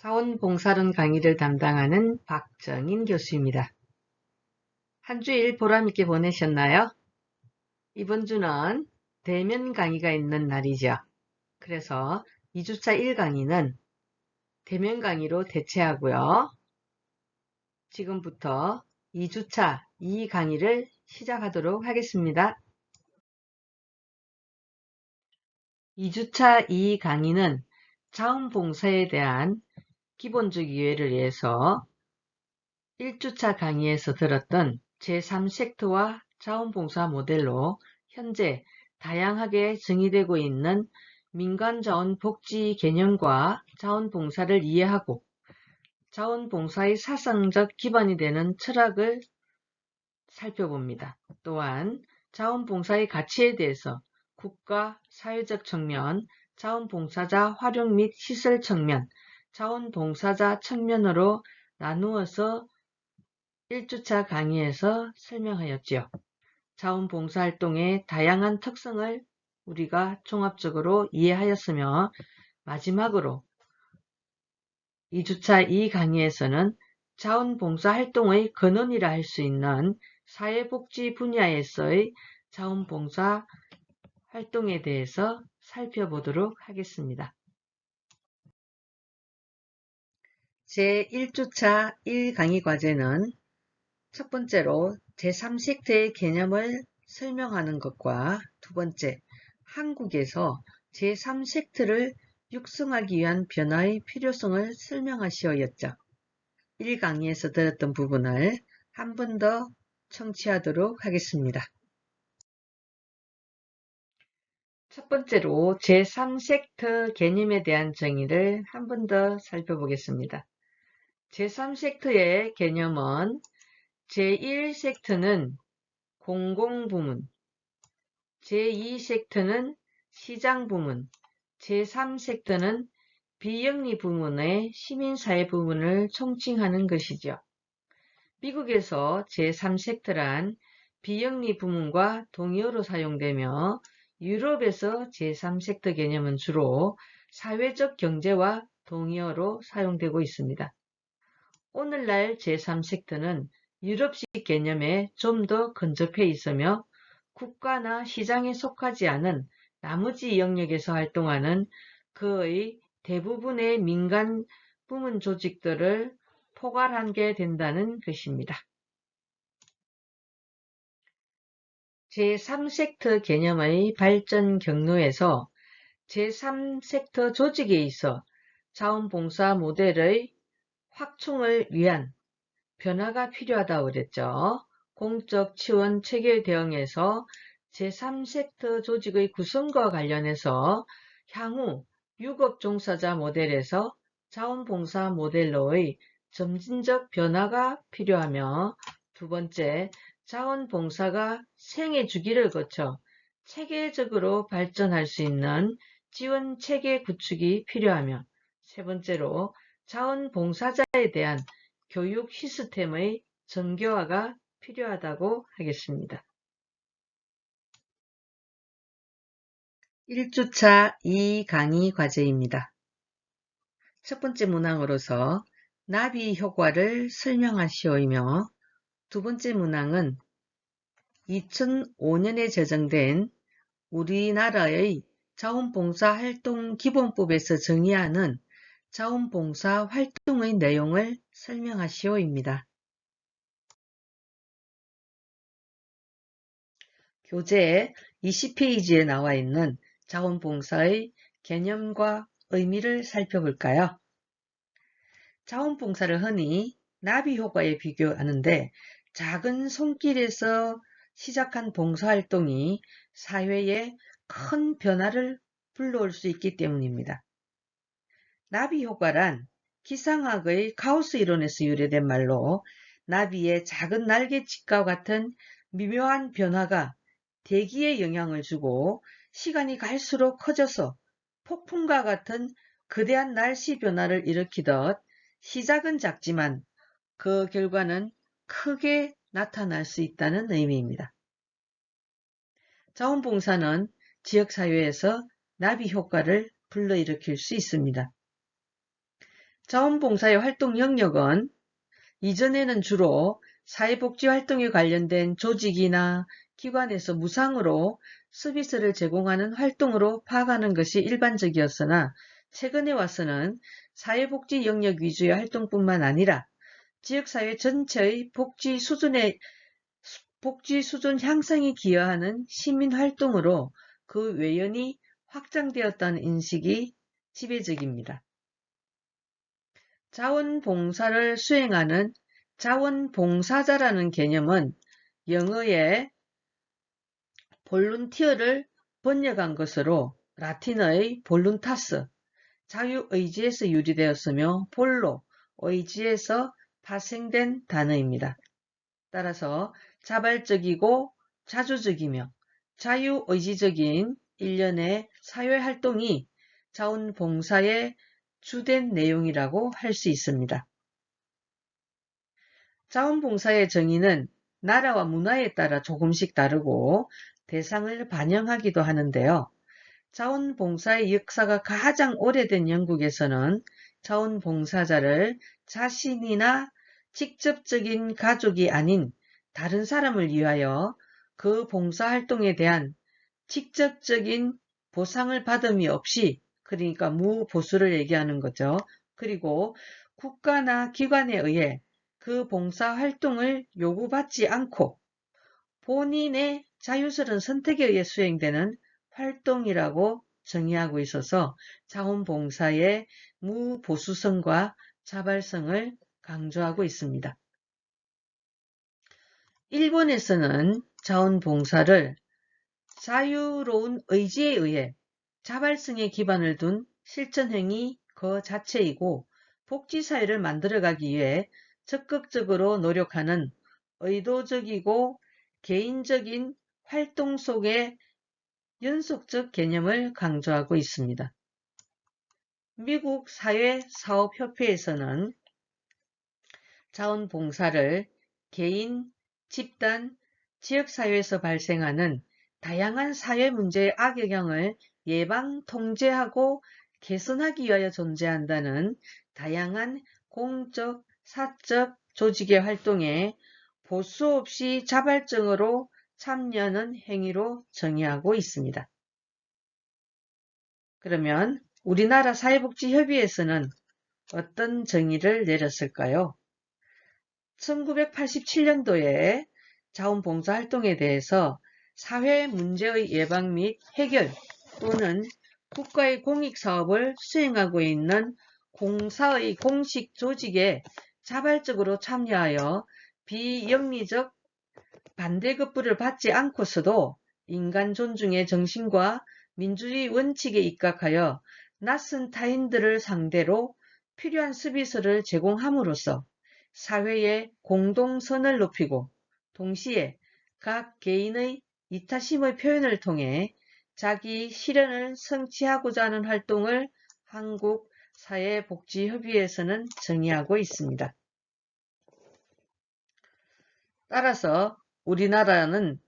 자원봉사론 강의를 담당하는 박정인 교수입니다. 한 주일 보람있게 보내셨나요? 이번 주는 대면 강의가 있는 날이죠. 그래서 2주차 1강의는 대면 강의로 대체하고요. 지금부터 2주차 2강의를 시작하도록 하겠습니다. 2주차 2강의는 자원봉사에 대한 기본적 이해를 위해서 1주차 강의에서 들었던 제3섹터와 자원봉사 모델로 현재 다양하게 정의되고 있는 민간자원복지 개념과 자원봉사를 이해하고 자원봉사의 사상적 기반이 되는 철학을 살펴봅니다. 또한 자원봉사의 가치에 대해서 국가, 사회적 측면, 자원봉사자 활용 및 시설 측면, 자원봉사자 측면으로 나누어서 1주차 강의에서 설명하였지요. 자원봉사활동의 다양한 특성을 우리가 종합적으로 이해하였으며 마지막으로 2주차 이 강의에서는 자원봉사활동의 근원이라 할 수 있는 사회복지 분야에서의 자원봉사 활동에 대해서 살펴보도록 하겠습니다. 제1주차 1강의 과제는 첫 번째로 제3섹터의 개념을 설명하는 것과 두 번째, 한국에서 제3섹터를 육성하기 위한 변화의 필요성을 설명하시오였죠. 1강의에서 들었던 부분을 한 번 더 청취하도록 하겠습니다. 첫 번째로 제3섹터 개념에 대한 정의를 한 번 더 살펴보겠습니다. 제3섹터의 개념은 제1섹터는 공공부문, 제2섹터는 시장부문, 제3섹터는 비영리부문의 시민사회 부문을 총칭하는 것이죠. 미국에서 제3섹터란 비영리부문과 동의어로 사용되며 유럽에서 제3섹터 개념은 주로 사회적 경제와 동의어로 사용되고 있습니다. 오늘날 제3섹터는 유럽식 개념에 좀 더 근접해 있으며 국가나 시장에 속하지 않은 나머지 영역에서 활동하는 그의 대부분의 민간 부문 조직들을 포괄하게 된다는 것입니다. 제3섹터 개념의 발전 경로에서 제3섹터 조직에 있어 자원봉사 모델의 확충을 위한 변화가 필요하다고 그랬죠. 공적 지원 체계 대응에서 제3섹터 조직의 구성과 관련해서 향후 유급 종사자 모델에서 자원봉사 모델로의 점진적 변화가 필요하며 두 번째, 자원봉사가 생애 주기를 거쳐 체계적으로 발전할 수 있는 지원 체계 구축이 필요하며 세 번째로 자원봉사자에 대한 교육 시스템의 정교화가 필요하다고 하겠습니다. 1주차 2강의 과제입니다. 첫 번째 문항으로서 나비 효과를 설명하시오이며 두 번째 문항은 2005년에 제정된 우리나라의 자원봉사활동기본법에서 정의하는 자원봉사 활동의 내용을 설명하시오입니다. 교재 20페이지에 나와 있는 자원봉사의 개념과 의미를 살펴볼까요? 자원봉사를 흔히 나비효과에 비교하는데 작은 손길에서 시작한 봉사활동이 사회에 큰 변화를 불러올 수 있기 때문입니다. 나비효과란 기상학의 가우스 이론에서 유래된 말로 나비의 작은 날개짓과 같은 미묘한 변화가 대기에 영향을 주고 시간이 갈수록 커져서 폭풍과 같은 거대한 날씨 변화를 일으키듯 시작은 작지만 그 결과는 크게 나타날 수 있다는 의미입니다. 자원봉사는 지역사회에서 나비 효과를 불러일으킬 수 있습니다. 자원봉사의 활동 영역은 이전에는 주로 사회복지활동에 관련된 조직이나 기관에서 무상으로 서비스를 제공하는 활동으로 파악하는 것이 일반적이었으나 최근에 와서는 사회복지 영역 위주의 활동뿐만 아니라 지역사회 전체의 복지 수준 향상에 기여하는 시민활동으로 그 외연이 확장되었다는 인식이 지배적입니다. 자원봉사를 수행하는 자원봉사자라는 개념은 영어의 볼룬티어를 번역한 것으로 라틴어의 볼룬타스, 자유의지에서 유래되었으며 볼로, 의지에서 파생된 단어입니다. 따라서 자발적이고 자주적이며 자유의지적인 일련의 사회활동이 자원봉사의 주된 내용이라고 할 수 있습니다. 자원봉사의 정의는 나라와 문화에 따라 조금씩 다르고 대상을 반영하기도 하는데요. 자원봉사의 역사가 가장 오래된 영국에서는 자원봉사자를 자신이나 직접적인 가족이 아닌 다른 사람을 위하여 그 봉사활동에 대한 직접적인 보상을 받음이 없이, 그러니까 무보수를 얘기하는 거죠. 그리고 국가나 기관에 의해 그 봉사활동을 요구받지 않고 본인의 자유스러운 선택에 의해 수행되는 활동이라고 정의하고 있어서 자원봉사의 무보수성과 자발성을 강조하고 있습니다. 일본에서는 자원봉사를 자유로운 의지에 의해 자발성에 기반을 둔 실천행위 그 자체이고 복지사회를 만들어가기 위해 적극적으로 노력하는 의도적이고 개인적인 활동 속의 연속적 개념을 강조하고 있습니다. 미국 사회사업협회에서는 자원봉사를 개인, 집단, 지역사회에서 발생하는 다양한 사회 문제의 악영향을 예방, 통제하고 개선하기 위하여 존재한다는 다양한 공적, 사적 조직의 활동에 보수 없이 자발적으로 참여하는 행위로 정의하고 있습니다. 그러면 우리나라 사회복지협의회에서는 어떤 정의를 내렸을까요? 1987년도에 자원봉사활동에 대해서 사회 문제의 예방 및 해결 또는 국가의 공익사업을 수행하고 있는 공사의 공식 조직에 자발적으로 참여하여 비영리적 반대급부를 받지 않고서도 인간 존중의 정신과 민주주의 원칙에 입각하여 낯선 타인들을 상대로 필요한 서비스를 제공함으로써 사회의 공동선을 높이고 동시에 각 개인의 이타심의 표현을 통해 자기 실현을 성취하고자 하는 활동을 한국사회복지협의회에서는 정의하고 있습니다. 따라서 우리나라는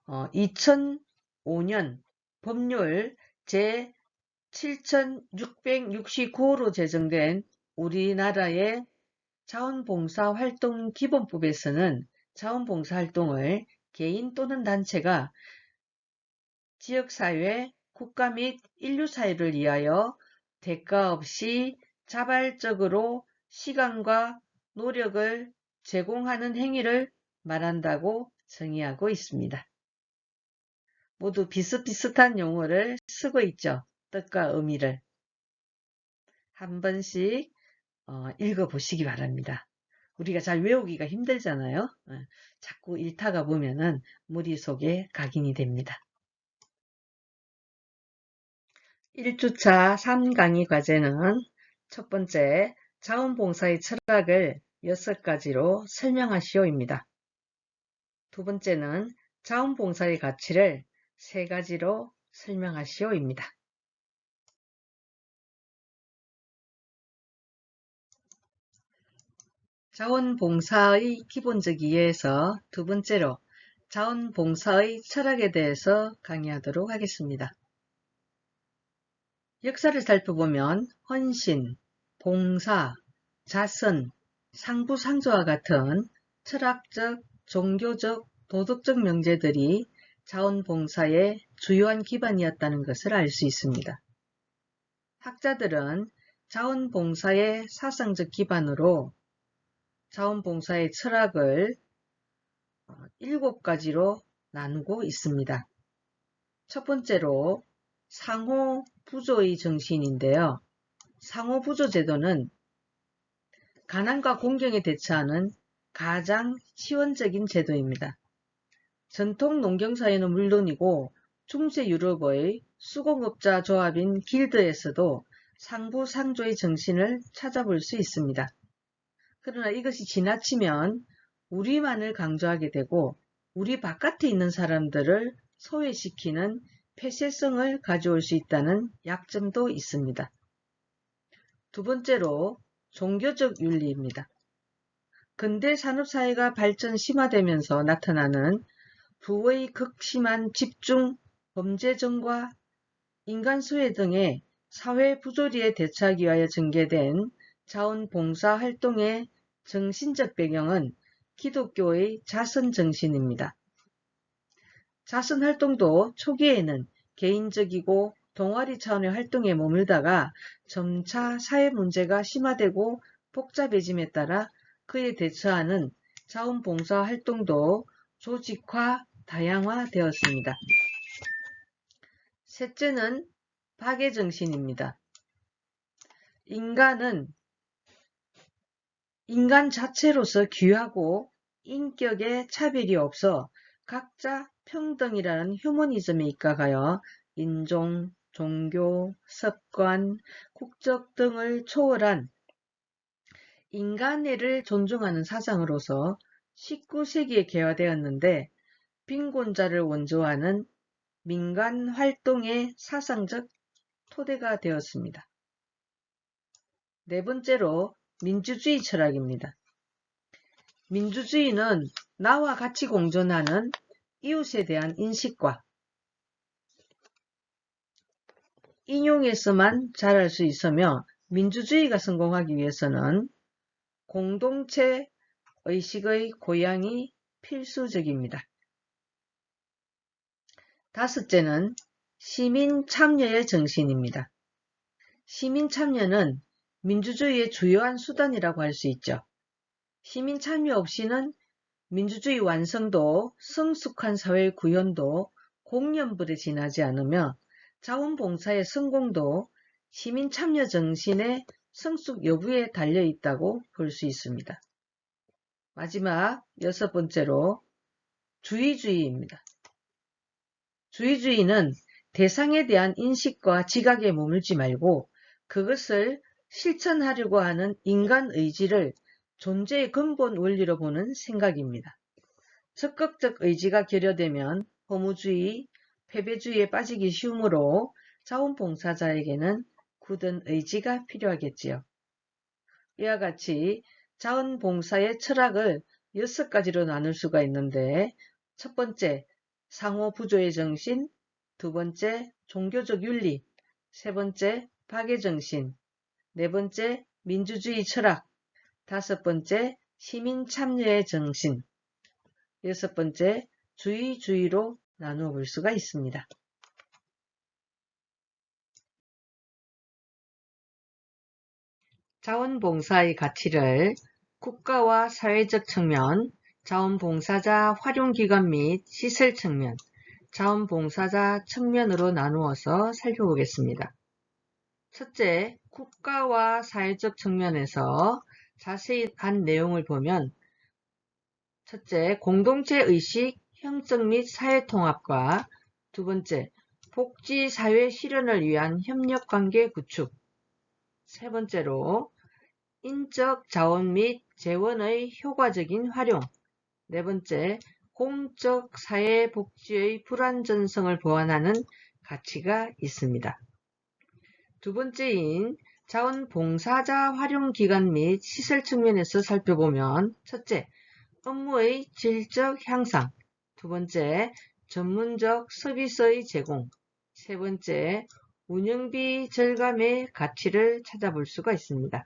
2005년 법률 제7669호로 제정된 우리나라의 자원봉사활동 기본법에서는 자원봉사활동을 개인 또는 단체가 지역사회, 국가 및 인류사회를 위하여 대가 없이 자발적으로 시간과 노력을 제공하는 행위를 말한다고 정의하고 있습니다. 모두 비슷비슷한 용어를 쓰고 있죠. 뜻과 의미를. 한 번씩 읽어보시기 바랍니다. 우리가 잘 외우기가 힘들잖아요. 자꾸 읽다가 보면은 머릿속에 각인이 됩니다. 1주차 3강의 과제는 첫 번째, 자원봉사의 철학을 6가지로 설명하시오입니다. 두 번째는 자원봉사의 가치를 3가지로 설명하시오입니다. 자원봉사의 기본적 이해에서 두 번째로 자원봉사의 철학에 대해서 강의하도록 하겠습니다. 역사를 살펴보면 헌신, 봉사, 자선, 상부상조와 같은 철학적, 종교적, 도덕적 명제들이 자원봉사의 주요한 기반이었다는 것을 알 수 있습니다. 학자들은 자원봉사의 사상적 기반으로 자원봉사의 철학을 7가지로 나누고 있습니다. 첫 번째로 상호부조의 정신인데요. 상호부조 제도는 가난과 공경에 대처하는 가장 치원적인 제도입니다. 전통 농경사회는 물론이고 중세 유럽의 수공업자 조합인 길드에서도 상부상조의 정신을 찾아볼 수 있습니다. 그러나 이것이 지나치면 우리만을 강조하게 되고 우리 바깥에 있는 사람들을 소외시키는 폐쇄성을 가져올 수 있다는 약점도 있습니다. 두 번째로 종교적 윤리입니다. 근대 산업사회가 발전 심화되면서 나타나는 부의 극심한 집중, 범죄전과 인간소외 등의 사회 부조리에 대처하기 위하여 전개된 자원봉사 활동의 정신적 배경은 기독교의 자선정신입니다. 자선활동도 초기에는 개인적이고 동아리 차원의 활동에 머물다가 점차 사회 문제가 심화되고 복잡해짐에 따라 그에 대처하는 자원봉사 활동도 조직화, 다양화되었습니다. 셋째는 박애정신입니다. 인간 자체로서 귀하고 인격에 차별이 없어 각자 평등이라는 휴머니즘에 입각하여 인종, 종교, 습관, 국적 등을 초월한 인간애를 존중하는 사상으로서 19세기에 개화되었는데 빈곤자를 원조하는 민간 활동의 사상적 토대가 되었습니다. 네 번째로 민주주의 철학입니다. 민주주의는 나와 같이 공존하는 이웃에 대한 인식과 인용에서만 잘할 수 있으며 민주주의가 성공하기 위해서는 공동체 의식의 고양이 필수적입니다. 다섯째는 시민 참여의 정신입니다. 시민 참여는 민주주의의 주요한 수단이라고 할 수 있죠. 시민 참여 없이는 민주주의 완성도, 성숙한 사회 구현도 공연불에 지나지 않으며 자원봉사의 성공도 시민 참여 정신의 성숙 여부에 달려 있다고 볼 수 있습니다. 마지막 여섯 번째로 주의주의입니다. 주의주의는 대상에 대한 인식과 지각에 머물지 말고 그것을 실천하려고 하는 인간 의지를 존재의 근본 원리로 보는 생각입니다. 적극적 의지가 결여되면 허무주의, 패배주의에 빠지기 쉬우므로 자원봉사자에게는 굳은 의지가 필요하겠지요. 이와 같이 자원봉사의 철학을 6가지로 나눌 수가 있는데 첫 번째, 상호부조의 정신, 두 번째, 종교적 윤리, 세 번째, 박애정신, 네 번째, 민주주의 철학, 다섯 번째, 시민 참여의 정신, 여섯 번째, 주의로 나누어 볼 수가 있습니다. 자원봉사의 가치를 국가와 사회적 측면, 자원봉사자 활용기관 및 시설 측면, 자원봉사자 측면으로 나누어서 살펴보겠습니다. 첫째, 국가와 사회적 측면에서 자세한 내용을 보면 첫째, 공동체 의식, 형성 및 사회통합과 두 번째, 복지사회 실현을 위한 협력관계 구축, 세 번째로 인적 자원 및 재원의 효과적인 활용, 네 번째, 공적 사회복지의 불완전성을 보완하는 가치가 있습니다. 두 번째인 자원봉사자 활용기관 및 시설 측면에서 살펴보면 첫째, 업무의 질적 향상, 두 번째, 전문적 서비스의 제공, 세 번째, 운영비 절감의 가치를 찾아볼 수가 있습니다.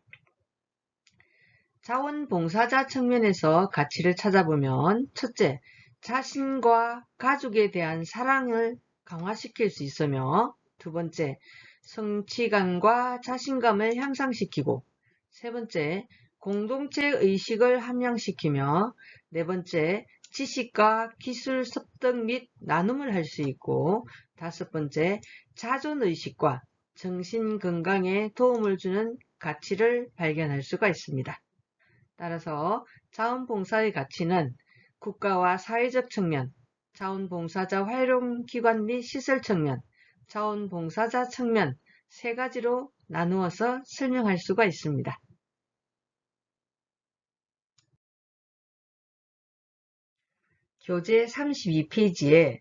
자원봉사자 측면에서 가치를 찾아보면 첫째, 자신과 가족에 대한 사랑을 강화시킬 수 있으며 두 번째, 성취감과 자신감을 향상시키고 세 번째, 공동체 의식을 함양시키며 네 번째, 지식과 기술 습득 및 나눔을 할 수 있고 다섯 번째, 자존의식과 정신건강에 도움을 주는 가치를 발견할 수가 있습니다. 따라서 자원봉사의 가치는 국가와 사회적 측면, 자원봉사자 활용기관 및 시설 측면, 자원봉사자 측면 세 가지로 나누어서 설명할 수가 있습니다. 교재 32페이지에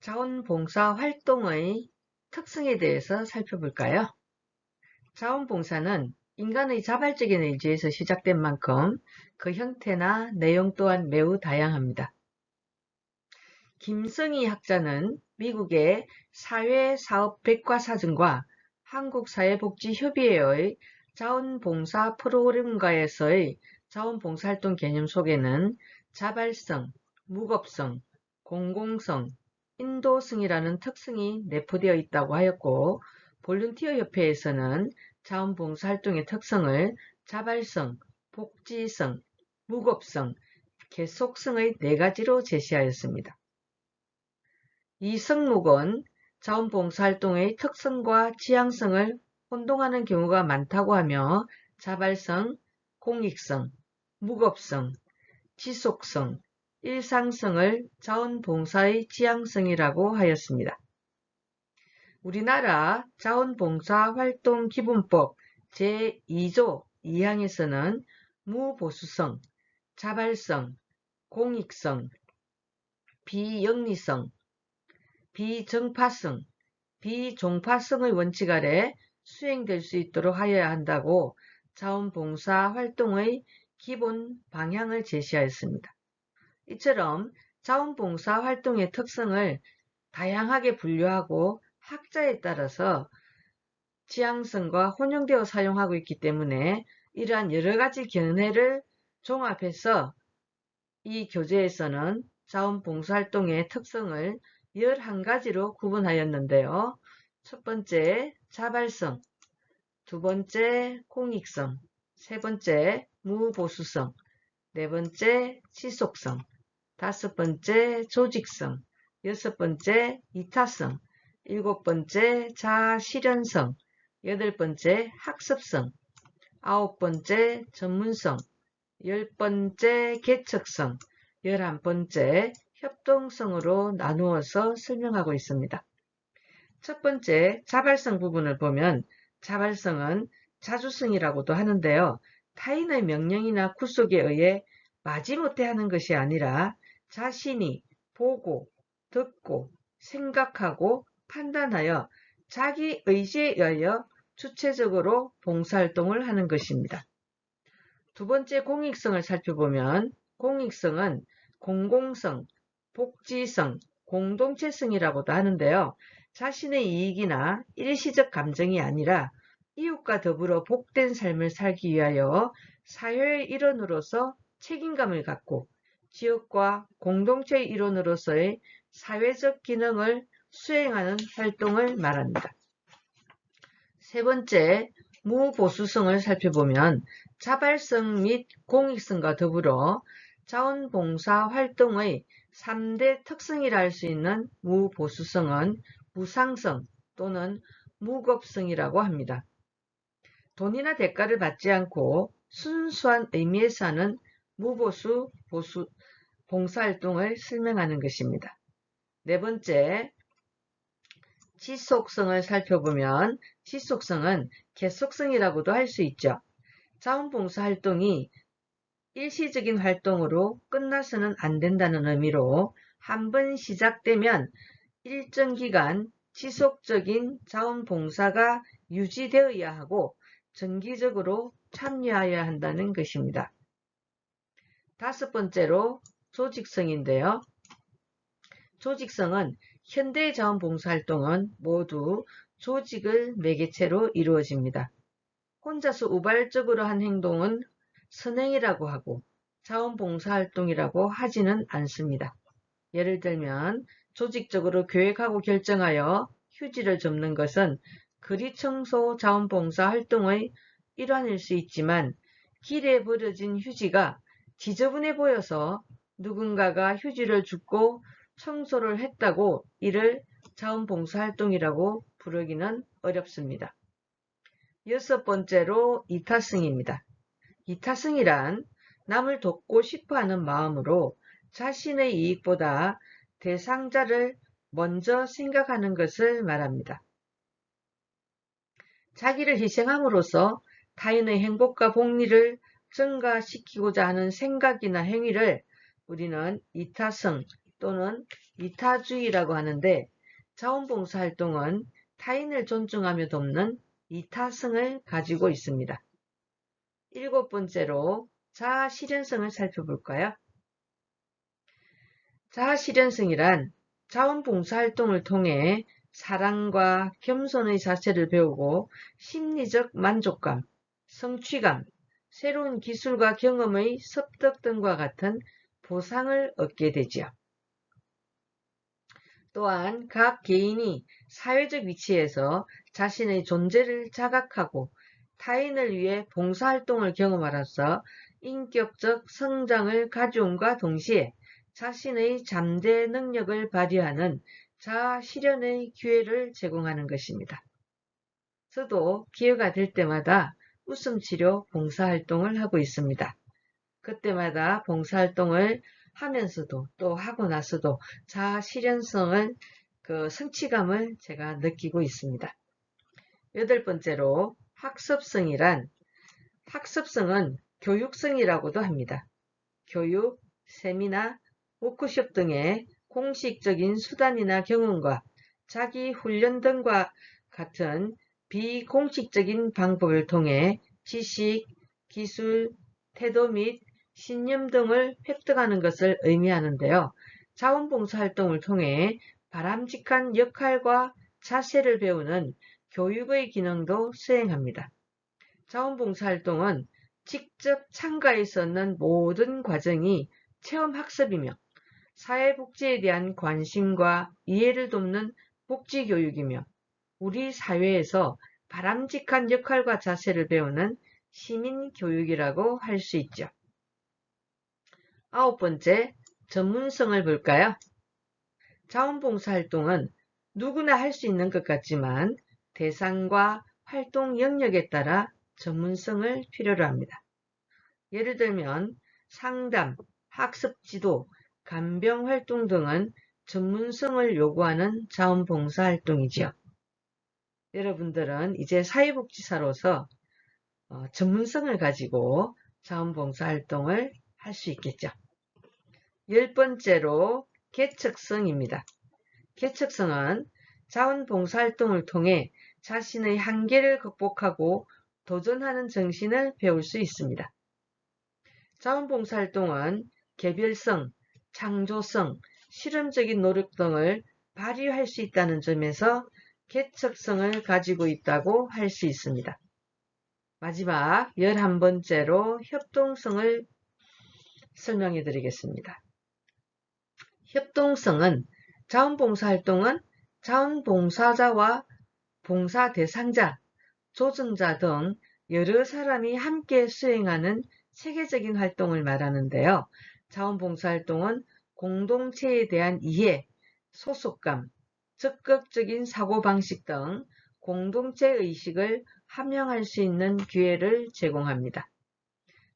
자원봉사 활동의 특성에 대해서 살펴볼까요? 자원봉사는 인간의 자발적인 의지에서 시작된 만큼 그 형태나 내용 또한 매우 다양합니다. 김성희 학자는 미국의 사회사업백과사전과 한국사회복지협의회의 자원봉사 프로그램과에서의 자원봉사활동 개념 속에는 자발성, 무겁성, 공공성, 인도성이라는 특성이 내포되어 있다고 하였고 볼런티어 협회에서는 자원봉사활동의 특성을 자발성, 복지성, 무겁성, 계속성의 네 가지로 제시하였습니다. 이성묵은 자원봉사활동의 특성과 지향성을 혼동하는 경우가 많다고 하며 자발성, 공익성, 무겁성, 지속성, 일상성을 자원봉사의 지향성이라고 하였습니다. 우리나라 자원봉사활동기본법 제2조 2항에서는 무보수성, 자발성, 공익성, 비영리성, 비정파성, 비종파성의 원칙 아래 수행될 수 있도록 하여야 한다고 자원봉사 활동의 기본 방향을 제시하였습니다. 이처럼 자원봉사 활동의 특성을 다양하게 분류하고 학자에 따라서 지향성과 혼용되어 사용하고 있기 때문에 이러한 여러가지 견해를 종합해서 이 교재에서는 자원봉사활동의 특성을 11가지로 구분하였는데요. 첫 번째, 자발성, 두 번째, 공익성, 세 번째, 무보수성, 네 번째, 지속성, 다섯 번째, 조직성, 여섯 번째, 이타성, 일곱 번째, 자아실현성, 여덟 번째, 학습성, 아홉 번째, 전문성, 열 번째, 개척성, 11번째, 협동성으로 나누어서 설명하고 있습니다. 첫 번째, 자발성 부분을 보면 자발성은 자주성이라고도 하는데요. 타인의 명령이나 구속에 의해 마지못해 하는 것이 아니라 자신이 보고, 듣고, 생각하고, 판단하여 자기 의지에 의하여 주체적으로 봉사활동을 하는 것입니다. 두 번째 공익성을 살펴보면 공익성은 공공성, 복지성, 공동체성이라고도 하는데요. 자신의 이익이나 일시적 감정이 아니라 이웃과 더불어 복된 삶을 살기 위하여 사회의 일원으로서 책임감을 갖고 지역과 공동체의 일원으로서의 사회적 기능을 수행하는 활동을 말합니다. 세 번째, 무보수성을 살펴보면 자발성 및 공익성과 더불어 자원봉사 활동의 3대 특성이라 할 수 있는 무보수성은 무상성 또는 무겁성이라고 합니다. 돈이나 대가를 받지 않고 순수한 의미에서 하는 무보수 봉사활동을 설명하는 것입니다. 네 번째, 지속성을 살펴보면 지속성은 계속성이라고도 할 수 있죠. 자원봉사 활동이 일시적인 활동으로 끝나서는 안 된다는 의미로 한번 시작되면 일정 기간 지속적인 자원봉사가 유지되어야 하고 정기적으로 참여해야 한다는 것입니다. 다섯 번째로 조직성인데요. 조직성은 현대 자원봉사활동은 모두 조직을 매개체로 이루어집니다. 혼자서 우발적으로 한 행동은 선행이라고 하고 자원봉사활동이라고 하지는 않습니다. 예를 들면 조직적으로 계획하고 결정하여 휴지를 접는 것은 거리청소 자원봉사활동의 일환일 수 있지만 길에 버려진 휴지가 지저분해 보여서 누군가가 휴지를 줍고 청소를 했다고 이를 자원봉사활동이라고 부르기는 어렵습니다. 여섯 번째로 이타성입니다. 이타성이란 남을 돕고 싶어하는 마음으로 자신의 이익보다 대상자를 먼저 생각하는 것을 말합니다. 자기를 희생함으로써 타인의 행복과 복리를 증가시키고자 하는 생각이나 행위를 우리는 이타성 또는 이타주의라고 하는데 자원봉사활동은 타인을 존중하며 돕는 이타성을 가지고 있습니다. 일곱 번째로 자아실현성을 살펴볼까요? 자아실현성이란 자원봉사활동을 통해 사랑과 겸손의 자세를 배우고 심리적 만족감, 성취감, 새로운 기술과 경험의 습득 등과 같은 보상을 얻게 되지요. 또한 각 개인이 사회적 위치에서 자신의 존재를 자각하고 타인을 위해 봉사활동을 경험함으로써 인격적 성장을 가져옴과 동시에 자신의 잠재 능력을 발휘하는 자아 실현의 기회를 제공하는 것입니다. 저도 기회가 될 때마다 웃음치료 봉사활동을 하고 있습니다. 그때마다 봉사활동을 하면서도 또 하고 나서도 자아 실현성을 성취감을 제가 느끼고 있습니다. 여덟 번째로 학습성이란 학습성은 교육성이라고도 합니다. 교육, 세미나, 워크숍 등의 공식적인 수단이나 경험과 자기 훈련 등과 같은 비공식적인 방법을 통해 지식, 기술, 태도 및 신념 등을 획득하는 것을 의미하는데요. 자원봉사활동을 통해 바람직한 역할과 자세를 배우는 교육의 기능도 수행합니다. 자원봉사활동은 직접 참가할 수 없는 모든 과정이 체험학습이며 사회복지에 대한 관심과 이해를 돕는 복지교육이며 우리 사회에서 바람직한 역할과 자세를 배우는 시민교육이라고 할 수 있죠. 아홉 번째, 전문성을 볼까요? 자원봉사활동은 누구나 할 수 있는 것 같지만 대상과 활동 영역에 따라 전문성을 필요로 합니다. 예를 들면 상담, 학습지도, 간병활동 등은 전문성을 요구하는 자원봉사활동이지요. 여러분들은 이제 사회복지사로서 전문성을 가지고 자원봉사활동을 할 수 있겠죠. 열 번째로 개척성입니다. 개척성은 자원봉사활동을 통해 자신의 한계를 극복하고 도전하는 정신을 배울 수 있습니다. 자원봉사활동은 개별성, 창조성, 실험적인 노력 등을 발휘할 수 있다는 점에서 개척성을 가지고 있다고 할 수 있습니다. 마지막 11번째로 협동성을 설명해 드리겠습니다. 협동성은 자원봉사활동은 자원봉사자와 봉사 대상자, 조정자 등 여러 사람이 함께 수행하는 체계적인 활동을 말하는데요. 자원봉사활동은 공동체에 대한 이해, 소속감, 적극적인 사고방식 등 공동체 의식을 함양할 수 있는 기회를 제공합니다.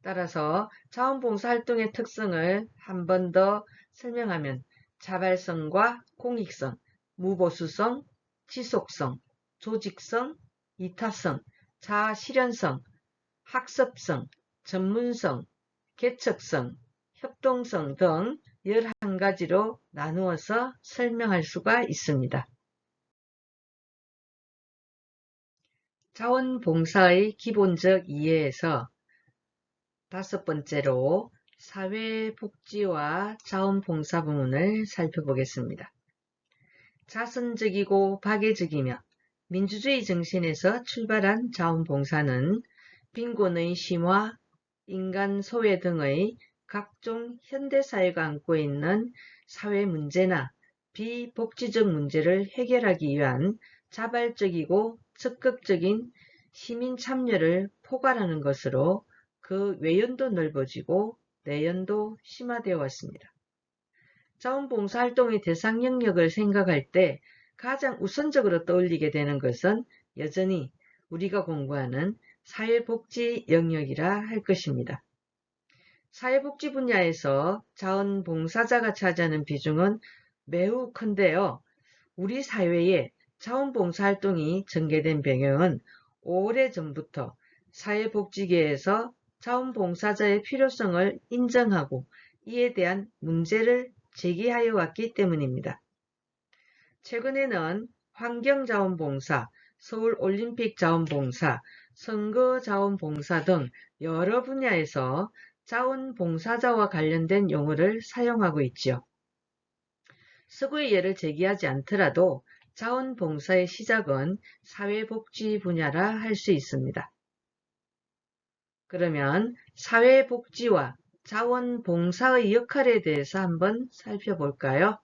따라서 자원봉사활동의 특성을 한 번 더 설명하면 자발성과 공익성, 무보수성, 지속성, 조직성, 이타성, 자아실현성, 학습성, 전문성, 개척성, 협동성 등 11가지로 나누어서 설명할 수가 있습니다. 자원봉사의 기본적 이해에서 다섯 번째로 사회복지와 자원봉사 부문을 살펴보겠습니다. 자선적이고 박애적이며 민주주의 정신에서 출발한 자원봉사는 빈곤의 심화, 인간 소외 등의 각종 현대사회가 안고 있는 사회 문제나 비복지적 문제를 해결하기 위한 자발적이고 적극적인 시민 참여를 포괄하는 것으로 그 외연도 넓어지고 내연도 심화되어 왔습니다. 자원봉사활동의 대상 영역을 생각할 때 가장 우선적으로 떠올리게 되는 것은 여전히 우리가 공부하는 사회복지 영역이라 할 것입니다. 사회복지 분야에서 자원봉사자가 차지하는 비중은 매우 큰데요. 우리 사회에 자원봉사활동이 전개된 배경은 오래전부터 사회복지계에서 자원봉사자의 필요성을 인정하고 이에 대한 문제를 제기하여 왔기 때문입니다. 최근에는 환경자원봉사, 서울올림픽자원봉사, 선거자원봉사 등 여러 분야에서 자원봉사자와 관련된 용어를 사용하고 있지요. 서구의 예를 제기하지 않더라도 자원봉사의 시작은 사회복지 분야라 할 수 있습니다. 그러면 사회복지와 자원봉사의 역할에 대해서 한번 살펴볼까요?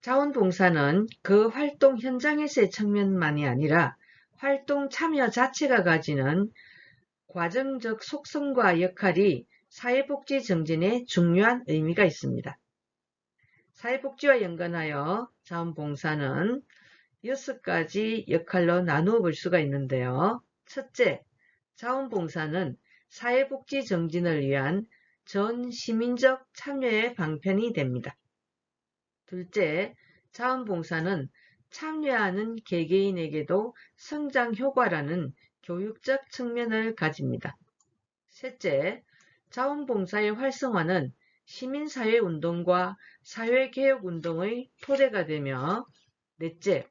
자원봉사는 그 활동 현장에서의 측면만이 아니라 활동 참여 자체가 가지는 과정적 속성과 역할이 사회복지 정진에 중요한 의미가 있습니다. 사회복지와 연관하여 자원봉사는 6가지 역할로 나누어 볼 수가 있는데요. 첫째, 자원봉사는 사회복지 정진을 위한 전 시민적 참여의 방편이 됩니다. 둘째, 자원봉사는 참여하는 개개인에게도 성장 효과라는 교육적 측면을 가집니다. 셋째, 자원봉사의 활성화는 시민사회운동과 사회개혁운동의 토대가 되며, 넷째,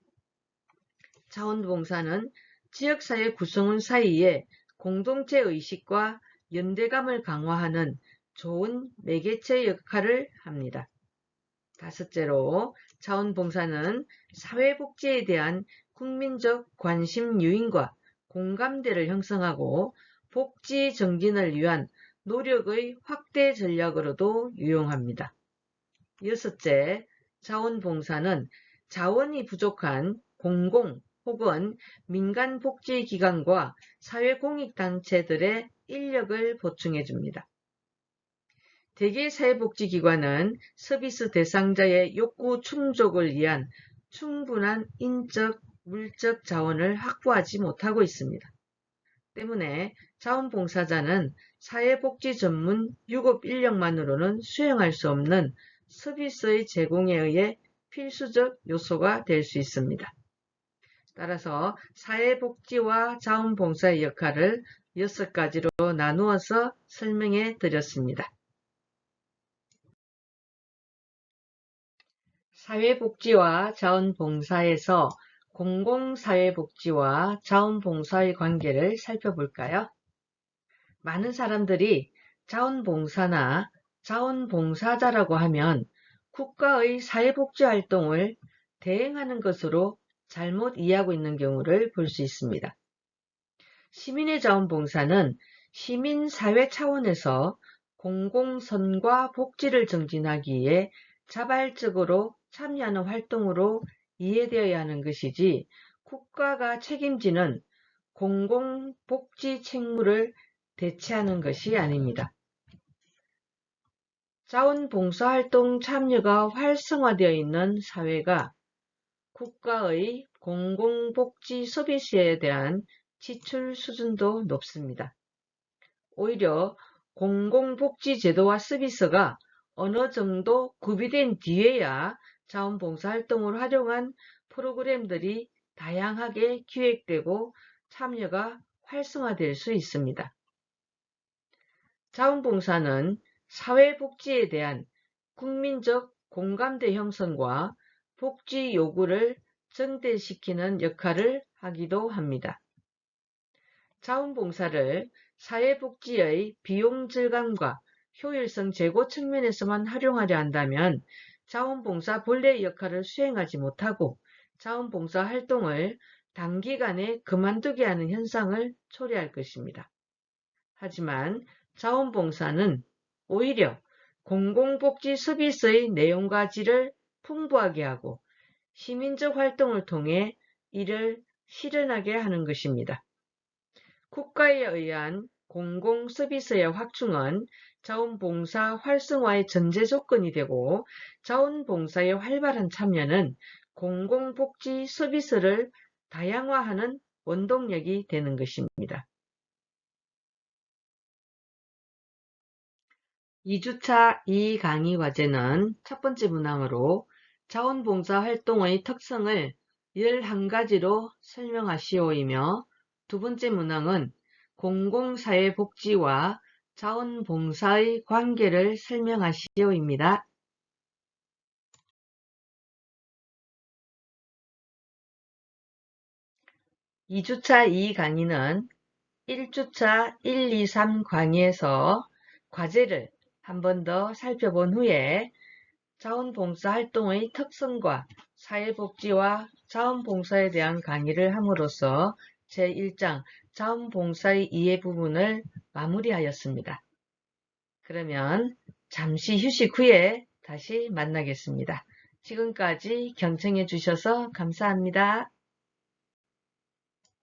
자원봉사는 지역사회 구성원 사이에 공동체 의식과 연대감을 강화하는 좋은 매개체 역할을 합니다. 다섯째로, 자원봉사는 사회복지에 대한 국민적 관심 유인과 공감대를 형성하고 복지 정진을 위한 노력의 확대 전략으로도 유용합니다. 여섯째, 자원봉사는 자원이 부족한 공공 혹은 민간복지기관과 사회공익단체들의 인력을 보충해줍니다. 대개 사회복지기관은 서비스 대상자의 욕구 충족을 위한 충분한 인적, 물적 자원을 확보하지 못하고 있습니다. 때문에 자원봉사자는 사회복지 전문 유급 인력만으로는 수행할 수 없는 서비스의 제공에 의해 필수적 요소가 될 수 있습니다. 따라서 사회복지와 자원봉사의 역할을 6가지로 나누어서 설명해 드렸습니다. 사회복지와 자원봉사에서 공공사회복지와 자원봉사의 관계를 살펴볼까요? 많은 사람들이 자원봉사나 자원봉사자라고 하면 국가의 사회복지 활동을 대행하는 것으로 잘못 이해하고 있는 경우를 볼 수 있습니다. 시민의 자원봉사는 시민사회 차원에서 공공선과 복지를 정진하기 위해 자발적으로 참여하는 활동으로 이해되어야 하는 것이지 국가가 책임지는 공공복지 책무를 대체하는 것이 아닙니다. 자원봉사활동 참여가 활성화되어 있는 사회가 국가의 공공복지 서비스에 대한 지출 수준도 높습니다. 오히려 공공복지 제도와 서비스가 어느 정도 구비된 뒤에야 자원봉사활동을 활용한 프로그램들이 다양하게 기획되고 참여가 활성화될 수 있습니다. 자원봉사는 사회복지에 대한 국민적 공감대 형성과 복지 요구를 증대시키는 역할을 하기도 합니다. 자원봉사를 사회복지의 비용 절감과 효율성 제고 측면에서만 활용하려 한다면 자원봉사 본래의 역할을 수행하지 못하고 자원봉사 활동을 단기간에 그만두게 하는 현상을 초래할 것입니다. 하지만 자원봉사는 오히려 공공복지 서비스의 내용과 질을 풍부하게 하고 시민적 활동을 통해 이를 실현하게 하는 것입니다. 국가에 의한 공공 서비스의 확충은 자원봉사 활성화의 전제 조건이 되고 자원봉사의 활발한 참여는 공공복지 서비스를 다양화하는 원동력이 되는 것입니다. 2주차 2강의 과제는 첫 번째 문항으로 자원봉사 활동의 특성을 11가지로 설명하시오이며 두 번째 문항은 공공사회복지와 자원봉사의 관계를 설명하시오입니다. 2주차 2강의는 1주차 1, 2, 3 강의에서 과제를 한 번 더 살펴본 후에 자원봉사 활동의 특성과 사회복지와 자원봉사에 대한 강의를 함으로써 제1장 자원봉사의 이해 부분을 마무리하였습니다. 그러면 잠시 휴식 후에 다시 만나겠습니다. 지금까지 경청해 주셔서 감사합니다.